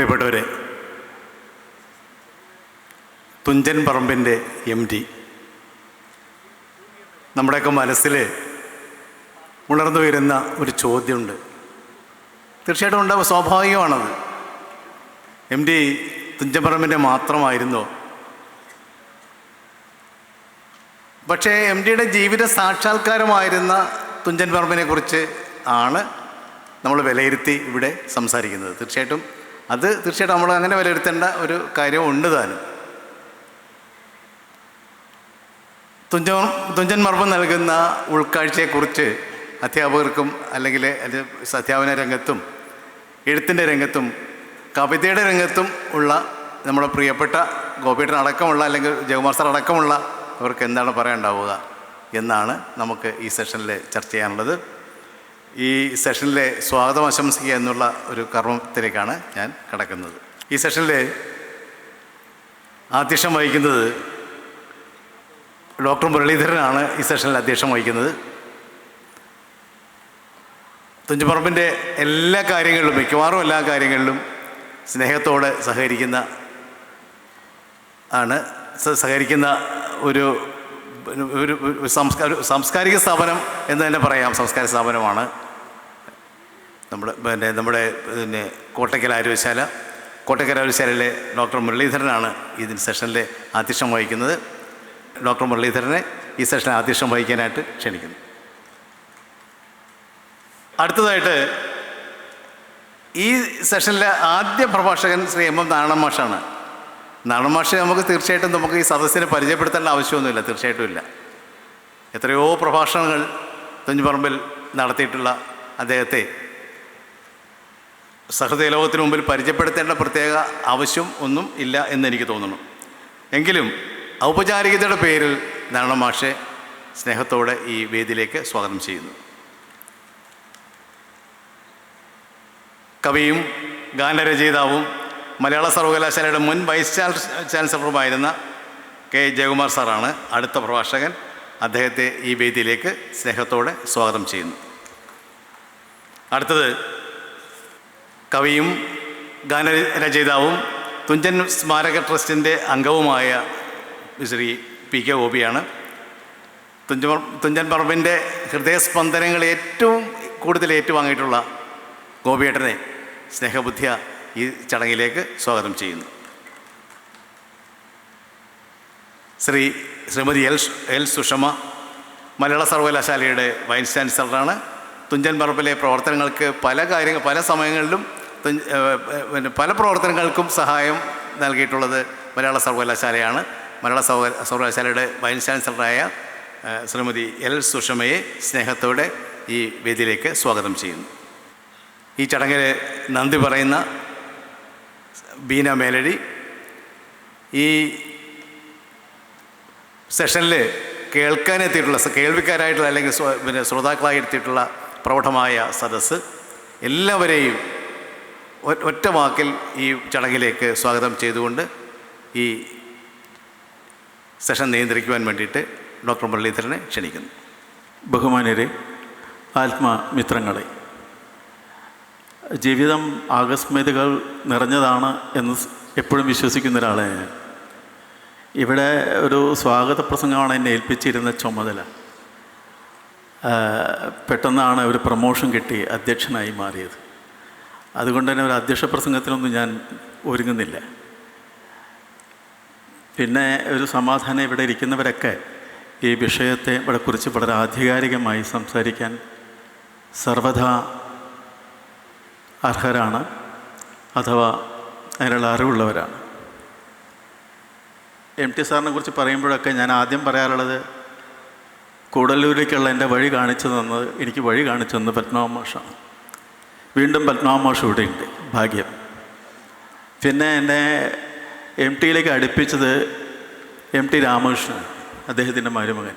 പ്രിയപ്പെട്ടവരെ, തുഞ്ചൻ പറമ്പിൻ്റെ MD നമ്മുടെയൊക്കെ മനസ്സിൽ ഉണർന്നു വരുന്ന ഒരു ചോദ്യമുണ്ട്. തീർച്ചയായിട്ടും ഉണ്ടാവുക, സ്വാഭാവികമാണത്. MD തുഞ്ചൻ പറമ്പിൻ്റെ മാത്രമായിരുന്നോ? പക്ഷേ MDയുടെ ജീവിത സാക്ഷാത്കാരമായിരുന്ന തുഞ്ചൻ പറമ്പിനെക്കുറിച്ച് ആണ് നമ്മൾ വിലയിരുത്തി ഇവിടെ സംസാരിക്കുന്നത്. തീർച്ചയായിട്ടും നമ്മൾ അങ്ങനെ വിലയിരുത്തേണ്ട ഒരു കാര്യം ഉണ്ട് താനും. തുഞ്ചൻ പറമ്പ് നൽകുന്ന ഉൾക്കാഴ്ചയെക്കുറിച്ച് അധ്യാപകർക്കും അല്ലെങ്കിൽ അധ്യാപന രംഗത്തും എഴുത്തിൻ്റെ രംഗത്തും കവിതയുടെ രംഗത്തും ഉള്ള നമ്മുടെ പ്രിയപ്പെട്ട ഗോപിയേട്ടൻ അടക്കമുള്ള അല്ലെങ്കിൽ ജയകുമാർ സാർ അടക്കമുള്ള അവർക്ക് എന്താണ് പറയാനുണ്ടാവുക എന്നാണ് നമുക്ക് ഈ സെഷനിൽ ചർച്ച ചെയ്യാനുള്ളത്. ഈ സെഷനിലെ സ്വാഗതം ആശംസിക്കുക എന്നുള്ള ഒരു കർമ്മത്തിലേക്കാണ് ഞാൻ കടക്കുന്നത്. ഈ സെഷനിൽ അധ്യക്ഷം വഹിക്കുന്നത് ഡോക്ടർ മുരളീധരനാണ്. ഈ സെഷനിൽ അധ്യക്ഷം വഹിക്കുന്നത്. തുഞ്ചൻ പറമ്പിൻ്റെ എല്ലാ കാര്യങ്ങളിലും, മിക്കവാറും എല്ലാ കാര്യങ്ങളിലും സ്നേഹത്തോടെ സഹകരിക്കുന്ന ഒരു സാംസ്കാരിക സ്ഥാപനം എന്ന് തന്നെ പറയാം. സംസ്കാര സ്ഥാപനമാണ് നമ്മുടെ കോട്ടയ്ക്കൽ ആര്യശാലയിലെ ഡോക്ടർ മുരളീധരനാണ് ഇതിന് സെഷനിലെ അധ്യക്ഷം വഹിക്കുന്നത്. ഡോക്ടർ മുരളീധരനെ ഈ സെഷനിൽ അധ്യക്ഷം വഹിക്കാനായിട്ട് ക്ഷണിക്കുന്നു. അടുത്തതായിട്ട് ഈ സെഷനിലെ ആദ്യ പ്രഭാഷകൻ ശ്രീ MM നാരായണൻ മാഷാണ്. നാരായണൻ മാഷെ നമുക്ക് ഈ സദസ്സിനെ പരിചയപ്പെടുത്തേണ്ട ആവശ്യമൊന്നുമില്ല. തീർച്ചയായിട്ടും ഇല്ല. എത്രയോ പ്രഭാഷണങ്ങൾ തുഞ്ചൻ പറമ്പിൽ നടത്തിയിട്ടുള്ള അദ്ദേഹത്തെ സഹൃദയലോകത്തിന് മുമ്പിൽ പരിചയപ്പെടുത്തേണ്ട പ്രത്യേക ആവശ്യം ഒന്നും ഇല്ല എന്നെനിക്ക് തോന്നുന്നു. എങ്കിലും ഔപചാരികതയുടെ പേരിൽ നാരായണൻ മാഷെ സ്നേഹത്തോടെ ഈ വേദിയിലേക്ക് സ്വാഗതം ചെയ്യുന്നു. കവിയും ഗാനരചയിതാവും മലയാള സർവകലാശാലയുടെ മുൻ വൈസ് ചാൻസലറുമായിരുന്ന K. ജയകുമാർ സാറാണ് അടുത്ത പ്രഭാഷകൻ. അദ്ദേഹത്തെ ഈ വേദിയിലേക്ക് സ്നേഹത്തോടെ സ്വാഗതം ചെയ്യുന്നു. അടുത്തത് കവിയും ഗാനരചയിതാവും തുഞ്ചൻ സ്മാരക ട്രസ്റ്റിൻ്റെ അംഗവുമായ ശ്രീ PK ഗോപിയാണ്. തുഞ്ചൻ പറമ്പിൻ്റെ ഹൃദയസ്പന്ദനങ്ങൾ ഏറ്റവും കൂടുതൽ ഏറ്റുവാങ്ങിയിട്ടുള്ള ഗോപിയേട്ടനെ സ്നേഹബുദ്ധിയ ഈ ചടങ്ങിലേക്ക് സ്വാഗതം ചെയ്യുന്നു. ശ്രീമതി എൽ സുഷമ മലയാള സർവകലാശാലയുടെ വൈസ് ചാൻസലറാണ്. തുഞ്ചൻ പറമ്പിലെ പ്രവർത്തനങ്ങൾക്ക് പല സമയങ്ങളിലും പല പ്രവർത്തനങ്ങൾക്കും സഹായം നൽകിയിട്ടുള്ളത് മലയാള സർവകലാശാലയാണ്. മലയാള സർവകലാശാലയുടെ വൈസ് ചാൻസലറായ ശ്രീമതി എൽ സുഷമയെ സ്നേഹത്തോടെ ഈ വേദിയിലേക്ക് സ്വാഗതം ചെയ്യുന്നു. ഈ ചടങ്ങിൽ നന്ദി പറയുന്ന ബീന മേലഴി, ഈ സെഷനിൽ കേൾവിക്കാരായിട്ടുള്ള അല്ലെങ്കിൽ ശ്രോതാക്കളായി എത്തിയിട്ടുള്ള പ്രൗഢമായ സദസ്സ് എല്ലാവരെയും ഒറ്റ വാക്കിൽ ഈ ചടങ്ങിലേക്ക് സ്വാഗതം ചെയ്തുകൊണ്ട് ഈ സെഷൻ നിയന്ത്രിക്കുവാൻ വേണ്ടിയിട്ട് ഡോക്ടർ മുരളീധരനെ ക്ഷണിക്കുന്നു. ബഹുമാന്യരെ, ആത്മമിത്രങ്ങളെ, ജീവിതം ആകസ്മികതകൾ നിറഞ്ഞതാണ് എന്ന് എപ്പോഴും വിശ്വസിക്കുന്ന ഒരാളാണ് ഞാൻ. ഇവിടെ ഒരു സ്വാഗത പ്രസംഗമാണ് എന്നെ ഏൽപ്പിച്ചിരുന്ന ചുമതല. പെട്ടെന്നാണ് ഒരു പ്രമോഷൻ കിട്ടി അധ്യക്ഷനായി മാറിയത്. അതുകൊണ്ട് തന്നെ ഒരു അധ്യക്ഷ പ്രസംഗത്തിനൊന്നും ഞാൻ ഒരുങ്ങുന്നില്ല. പിന്നെ ഒരു സമാധാനം, ഇവിടെ ഇരിക്കുന്നവരൊക്കെ ഈ വിഷയത്തെ കുറിച്ച് വളരെ ആധികാരികമായി സംസാരിക്കാൻ സർവ്വഥാ അർഹരാണ്, അഥവാ അതിനുള്ള അറിവുള്ളവരാണ്. MT സാറിനെ കുറിച്ച് പറയുമ്പോഴൊക്കെ ഞാൻ ആദ്യം പറയാറുള്ളത്, കൂടല്ലൂരിലേക്കുള്ള എൻ്റെ വഴി എനിക്ക് വഴി കാണിച്ചു തന്നത് പത്മനാഭ മാഷാണ്. വീണ്ടും പത്മനാഭ മാഷ് ഇവിടെയുണ്ട്, ഭാഗ്യം. പിന്നെ എന്നെ MTയിലേക്ക് അടുപ്പിച്ചത് MT രാമകൃഷ്ണൻ, അദ്ദേഹത്തിൻ്റെ മരുമകൻ.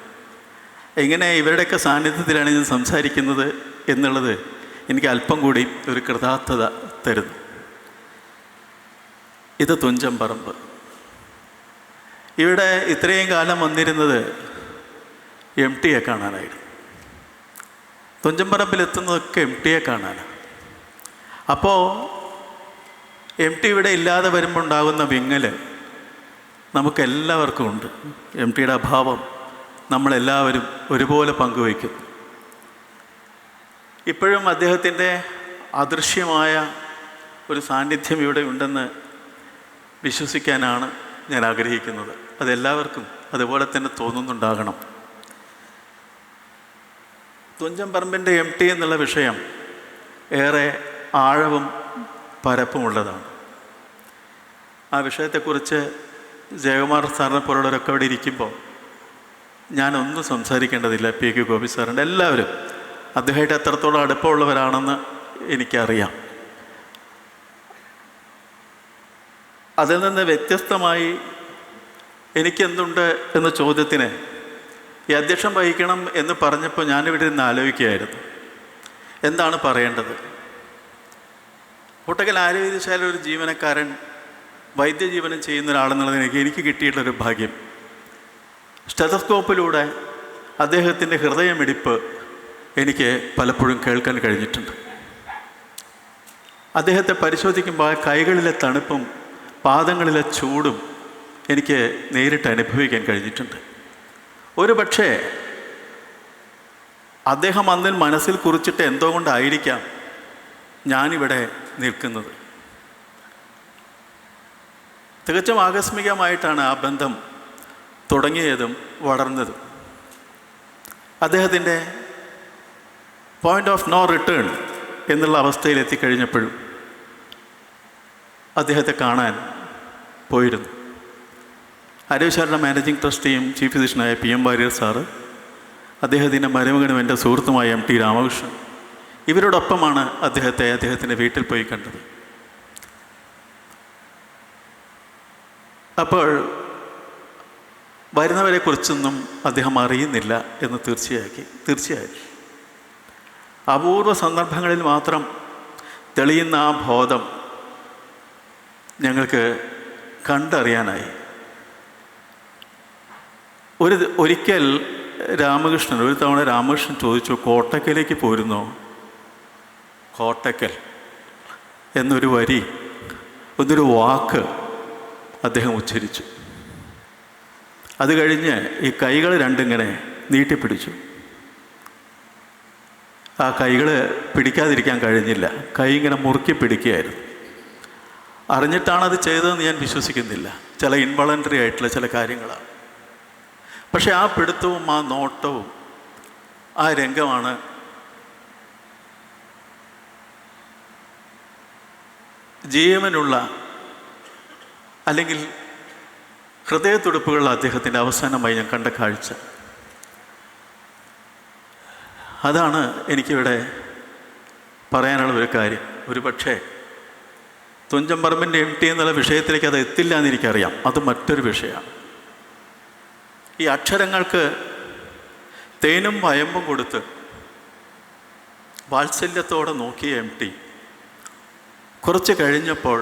ഇങ്ങനെ ഇവരുടെയൊക്കെ സാന്നിധ്യത്തിലാണ് ഞാൻ സംസാരിക്കുന്നത് എന്നുള്ളത് എനിക്ക് അല്പം കൂടി ഒരു കൃതാർത്ഥത തരുന്നു. ഇത് തുഞ്ചൻ പറമ്പ്. ഇവിടെ ഇത്രയും കാലം വന്നിരുന്നത് MTയെ കാണാനായിരുന്നു. തുഞ്ചൻ പറമ്പിലെത്തുന്നതൊക്കെ MTയെ കാണാനാണ്. അപ്പോൾ MT ഇവിടെ ഇല്ലാതെ വരുമ്പോൾ ഉണ്ടാകുന്ന വിങ്ങൽ നമുക്കെല്ലാവർക്കും ഉണ്ട്. MT യുടെ അഭാവം നമ്മളെല്ലാവരും ഒരുപോലെ പങ്കുവയ്ക്കുന്നു. ഇപ്പോഴും അദ്ദേഹത്തിൻ്റെ അദൃശ്യമായ ഒരു സാന്നിധ്യം ഇവിടെ ഉണ്ടെന്ന് വിശ്വസിക്കാനാണ് ഞാൻ ആഗ്രഹിക്കുന്നത്. അതെല്ലാവർക്കും അതുപോലെ തന്നെ തോന്നുന്നുണ്ടാകണം. തുഞ്ചൻ പറമ്പിൻ്റെ MT എന്നുള്ള വിഷയം ഏറെ ആഴവും പരപ്പുമുള്ളതാണ്. ആ വിഷയത്തെക്കുറിച്ച് ജയകുമാർ സാറിനെ പോലുള്ളവരൊക്കെ അവിടെ ഇരിക്കുമ്പോൾ ഞാനൊന്നും സംസാരിക്കേണ്ടതില്ല. PK ഗോപി സാറിൻ്റെ എല്ലാവരും അദ്ദേഹമായിട്ട് എത്രത്തോളം അടുപ്പമുള്ളവരാണെന്ന് എനിക്കറിയാം. അതിൽ നിന്ന് വ്യത്യസ്തമായി എനിക്കെന്തുണ്ട് എന്ന ചോദ്യത്തിന് ഈ അധ്യക്ഷം വഹിക്കണം എന്ന് പറഞ്ഞപ്പോൾ ഞാനിവിടെ നിന്ന് ആലോചിക്കുകയായിരുന്നു, എന്താണ് പറയേണ്ടത്. കോട്ടക്കൽ ആരോഗ്യശാല ഒരു ജീവനക്കാരൻ വൈദ്യജീവനം ചെയ്യുന്ന ഒരാളെന്നുള്ളത് എനിക്ക് കിട്ടിയിട്ടുള്ളൊരു ഭാഗ്യം. സ്റ്റെതസ്കോപ്പിലൂടെ അദ്ദേഹത്തിൻ്റെ ഹൃദയമിടിപ്പ് എനിക്ക് പലപ്പോഴും കേൾക്കാൻ കഴിഞ്ഞിട്ടുണ്ട്. അദ്ദേഹത്തെ പരിശോധിക്കുമ്പോൾ കൈകളിലെ തണുപ്പും പാദങ്ങളിലെ ചൂടും എനിക്ക് നേരിട്ട് അനുഭവിക്കാൻ കഴിഞ്ഞിട്ടുണ്ട്. ഒരു പക്ഷേ അദ്ദേഹം അന്നിൽ മനസ്സിൽ കുറിച്ചിട്ട് എന്തോ കൊണ്ടായിരിക്കാം ഞാനിവിടെ നിൽക്കുന്നത്. തികച്ചും ആകസ്മികമായിട്ടാണ് ആ ബന്ധം തുടങ്ങിയതും വളർന്നതും. അദ്ദേഹത്തിൻ്റെ പോയിൻ്റ് ഓഫ് നോ റിട്ടേൺ എന്നുള്ള അവസ്ഥയിൽ എത്തിക്കഴിഞ്ഞപ്പോഴും അദ്ദേഹത്തെ കാണാൻ പോയിരുന്നു. ആരോഗ്യശാലയുടെ മാനേജിംഗ് ട്രസ്റ്റിയും ചീഫ് ഫിസിഷ്യനായ PM വാര്യർ സാറ്, അദ്ദേഹത്തിൻ്റെ മരുമകനും എൻ്റെ സുഹൃത്തുമായ MT രാമകൃഷ്ണൻ, ഇവരോടൊപ്പമാണ് അദ്ദേഹത്തിൻ്റെ വീട്ടിൽ പോയി കണ്ടത്. അപ്പോൾ വരുന്നവരെക്കുറിച്ചൊന്നും അദ്ദേഹം അറിയുന്നില്ല എന്ന് തീർച്ചയായും അപൂർവ സന്ദർഭങ്ങളിൽ മാത്രം തെളിയുന്ന ആ ബോധം ഞങ്ങൾക്ക് കണ്ടറിയാനായി. ഒരിക്കൽ ഒരു തവണ രാമകൃഷ്ണൻ ചോദിച്ചു, കോട്ടക്കലേക്ക് പോരുന്നോ? കോട്ടക്കൽ എന്നൊരു വരി, ഒന്നൊരു വാക്ക് അദ്ദേഹം ഉച്ചരിച്ചു. അത് കഴിഞ്ഞ് ഈ കൈകൾ രണ്ടിങ്ങനെ നീട്ടിപ്പിടിച്ചു. ആ കൈകൾ പിടിക്കാതിരിക്കാൻ കഴിഞ്ഞില്ല. കൈ ഇങ്ങനെ മുറുക്കി പിടിക്കുകയായിരുന്നു. അറിഞ്ഞിട്ടാണത് ചെയ്തതെന്ന് ഞാൻ വിശ്വസിക്കുന്നില്ല. ചില ഇൻവോളണ്ടറി ആയിട്ടുള്ള ചില കാര്യങ്ങളാണ്. പക്ഷെ ആ പിടുത്തവും ആ നോട്ടവും ആ രംഗമാണ് ജീവനുള്ള അല്ലെങ്കിൽ ഹൃദയത്തുടിപ്പുകളുള്ള അദ്ദേഹത്തിൻ്റെ അവസാനമായി ഞാൻ കണ്ട കാഴ്ച. അതാണ് എനിക്കിവിടെ പറയാനുള്ള ഒരു കാര്യം. ഒരു പക്ഷേ തുഞ്ചൻ പറമ്പിൻ്റെ MT എന്നുള്ള വിഷയത്തിലേക്ക് അത് എത്തില്ല എന്ന് എനിക്കറിയാം. അത് മറ്റൊരു വിഷയമാണ്. ഈ അക്ഷരങ്ങൾക്ക് തേനും വയമ്പും കൊടുത്ത് വാത്സല്യത്തോടെ നോക്കിയ MT കുറച്ച് കഴിഞ്ഞപ്പോൾ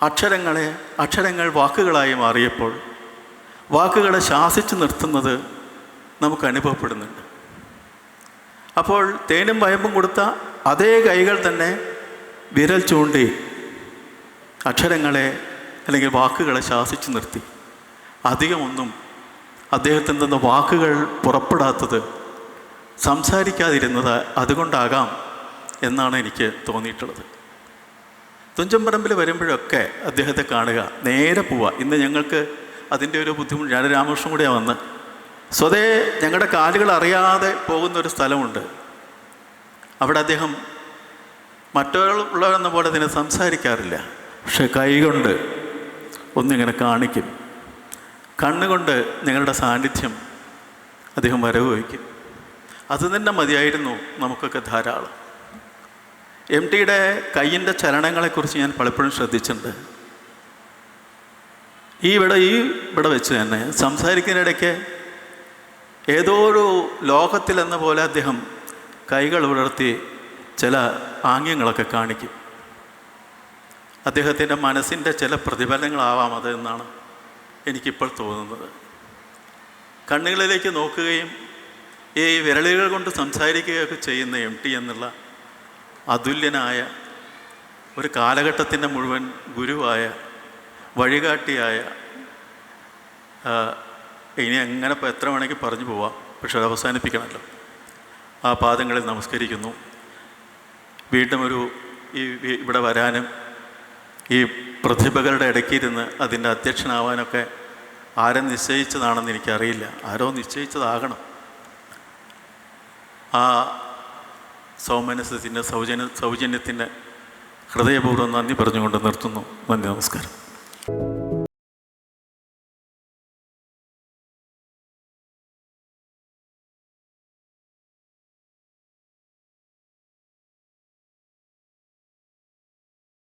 അക്ഷരങ്ങൾ വാക്കുകളായി മാറിയപ്പോൾ വാക്കുകളെ ശാസിച്ച് നിർത്തുന്നത് നമുക്ക് അനുഭവപ്പെടുന്നുണ്ട്. അപ്പോൾ തേനും വയമ്പും കൊടുത്ത അതേ കൈകൾ തന്നെ വിരൽ ചൂണ്ടി അക്ഷരങ്ങളെ അല്ലെങ്കിൽ വാക്കുകളെ ശാസിച്ച് നിർത്തി. അധികമൊന്നും അദ്ദേഹത്തിൽ നിന്ന് വാക്കുകൾ പുറപ്പെടാത്തത്, സംസാരിക്കാതിരുന്നത് അതുകൊണ്ടാകാം എന്നാണ് എനിക്ക് തോന്നിയിട്ടുള്ളത്. തുഞ്ചൻ പറമ്പിൽ വരുമ്പോഴൊക്കെ അദ്ദേഹത്തെ കാണുക, നേരെ പോവുക. ഇന്ന് ഞങ്ങൾക്ക് അതിൻ്റെ ഒരു ബുദ്ധിമുട്ട്, ഞാൻ രാമകൃഷ്ണൻ കൂടെയാണ് വന്ന് സ്വതേ ഞങ്ങളുടെ കാലുകൾ അറിയാതെ പോകുന്നൊരു സ്ഥലമുണ്ട്. അവിടെ അദ്ദേഹം മറ്റുള്ളവരെന്ന പോലെ തന്നെ സംസാരിക്കാറില്ല. പക്ഷെ കൈകൊണ്ട് ഒന്നിങ്ങനെ കാണിക്കും, കണ്ണുകൊണ്ട് ഞങ്ങളുടെ സാന്നിധ്യം അദ്ദേഹം വരവ് വയ്ക്കും. അത് തന്നെ മതിയായിരുന്നു നമുക്കൊക്കെ ധാരാളം. MTയുടെ കയ്യിൻ്റെ ചലനങ്ങളെക്കുറിച്ച് ഞാൻ പലപ്പോഴും ശ്രദ്ധിച്ചിട്ടുണ്ട്. ഇവിടെ വെച്ച് തന്നെ സംസാരിക്കുന്നതിനിടയ്ക്ക് ഏതോ ഒരു ലോകത്തിലെന്ന പോലെ അദ്ദേഹം കൈകൾ ഉയർത്തി ചില ആംഗ്യങ്ങളൊക്കെ കാണിക്കും. അദ്ദേഹത്തിൻ്റെ മനസ്സിൻ്റെ ചില പ്രതിഫലനങ്ങളാവാം അത് എന്നാണ് എനിക്കിപ്പോൾ തോന്നുന്നത്. കണ്ണുകളിലേക്ക് നോക്കുകയും ഈ വിരലുകൾ കൊണ്ട് സംസാരിക്കുകയൊക്കെ ചെയ്യുന്ന MT എന്നുള്ള അതുല്യനായ ഒരു കാലഘട്ടത്തിൻ്റെ മുഴുവൻ ഗുരുവായ വഴികാട്ടിയായ, ഇനി എങ്ങനെ ഇപ്പോൾ എത്ര വേണമെങ്കിൽ പറഞ്ഞു പോവാം, പക്ഷെ അത് അവസാനിപ്പിക്കണമല്ലോ. ആ പാദങ്ങളിൽ നമസ്കരിക്കുന്നു. വീണ്ടും ഇവിടെ വരാനും ഈ പ്രതിഭകളുടെ ഇടയ്ക്കിരുന്ന് അതിൻ്റെ അധ്യക്ഷനാവാനൊക്കെ ആരും നിശ്ചയിച്ചതാണെന്ന് എനിക്കറിയില്ല. ആരോ നിശ്ചയിച്ചതാകണം. ആ സൗമനസ്യത്തിൻ്റെ സൗജന്യത്തിൻ്റെ ഹൃദയപൂർവ്വം നന്ദി പറഞ്ഞുകൊണ്ട് നിർത്തുന്നു. നന്ദി, നമസ്കാരം.